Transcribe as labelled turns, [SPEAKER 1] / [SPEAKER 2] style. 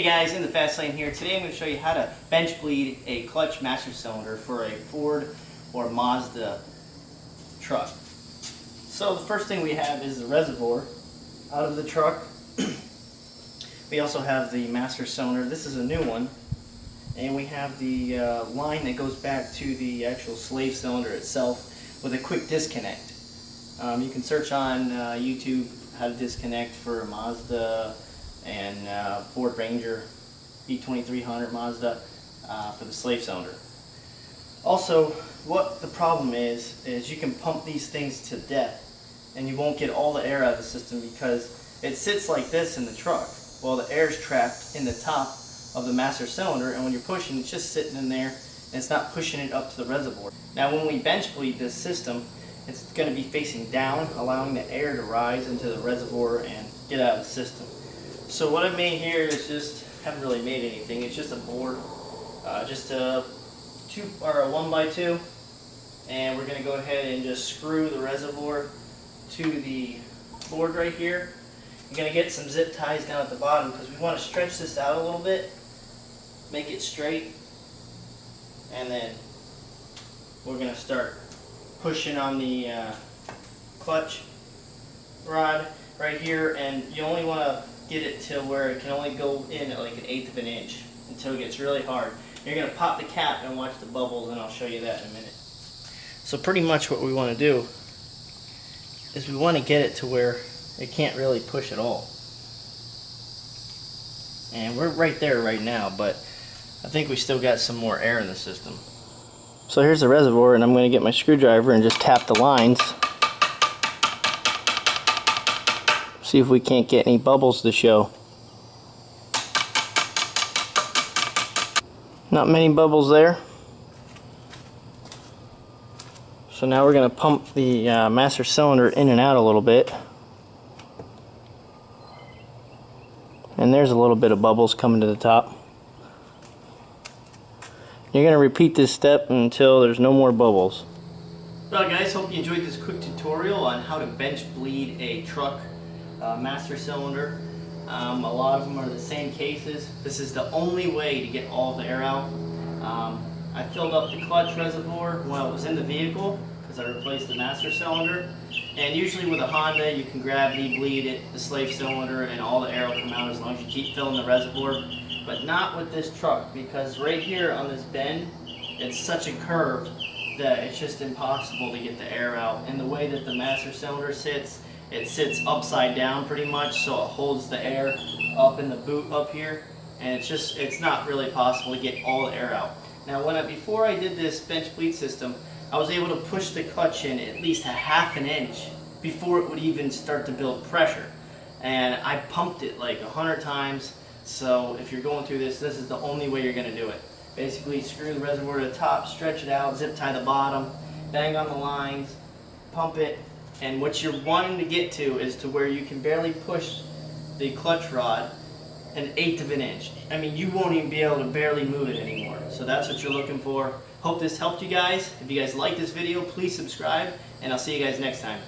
[SPEAKER 1] guys, in the fast lane here. Today I'm going to show you how to bench bleed a clutch master cylinder for a Ford or Mazda truck. So the first thing we have is the reservoir out of the truck. We also have the master cylinder. This is a new one. And we have the line that goes back to the actual slave cylinder itself with a quick disconnect. You can search on YouTube how to disconnect for Mazda and Ford Ranger B2300 Mazda for the slave cylinder. Also, what the problem is you can pump these things to death and you won't get all the air out of the system because it sits like this in the truck while the air is trapped in the top of the master cylinder, and when you're pushing, it's just sitting in there and it's not pushing it up to the reservoir. Now when we bench bleed this system, it's going to be facing down, allowing the air to rise into the reservoir and get out of the system. So what I've made here is haven't really made anything. It's just a board, just a 1x2, and we're going to go ahead and just screw the reservoir to the board right here. You're going to get some zip ties down at the bottom because we want to stretch this out a little bit, make it straight, and then we're going to start pushing on the clutch rod right here, and you only want to get it to where it can only go in at like 1/8 of an inch until it gets really hard. You're going to pop the cap and watch the bubbles, and I'll show you that in a minute. So pretty much what we want to do is we want to get it to where it can't really push at all. And we're right there right now, but I think we still got some more air in the system. So here's the reservoir, and I'm going to get my screwdriver and just tap the lines. See if we can't get any bubbles to show. Not many bubbles there. So now we're going to pump the master cylinder in and out a little bit. And there's a little bit of bubbles coming to the top. You're going to repeat this step until there's no more bubbles. Well guys, hope you enjoyed this quick tutorial on how to bench bleed a truck master cylinder. A lot of them are the same cases. This is the only way to get all the air out. I filled up the clutch reservoir while it was in the vehicle because I replaced the master cylinder. And usually with a Honda you can gravity bleed it, the slave cylinder, and all the air will come out as long as you keep filling the reservoir. But not with this truck, because right here on this bend, it's such a curve that it's just impossible to get the air out. And the way that the master cylinder sits, it sits upside down pretty much, so it holds the air up in the boot up here, and it's not really possible to get all the air out. Now before I did this bench bleed system, I was able to push the clutch in at least a 1/2 inch before it would even start to build pressure. And I pumped it like 100 times, so if you're going through this is the only way you're going to do it. Basically screw the reservoir to the top, stretch it out, zip tie the bottom, bang on the lines, pump it, and what you're wanting to get to is to where you can barely push the clutch rod 1/8 of an inch. I mean, you won't even be able to barely move it anymore. So that's what you're looking for. Hope this helped you guys. If you guys like this video, please subscribe, and I'll see you guys next time.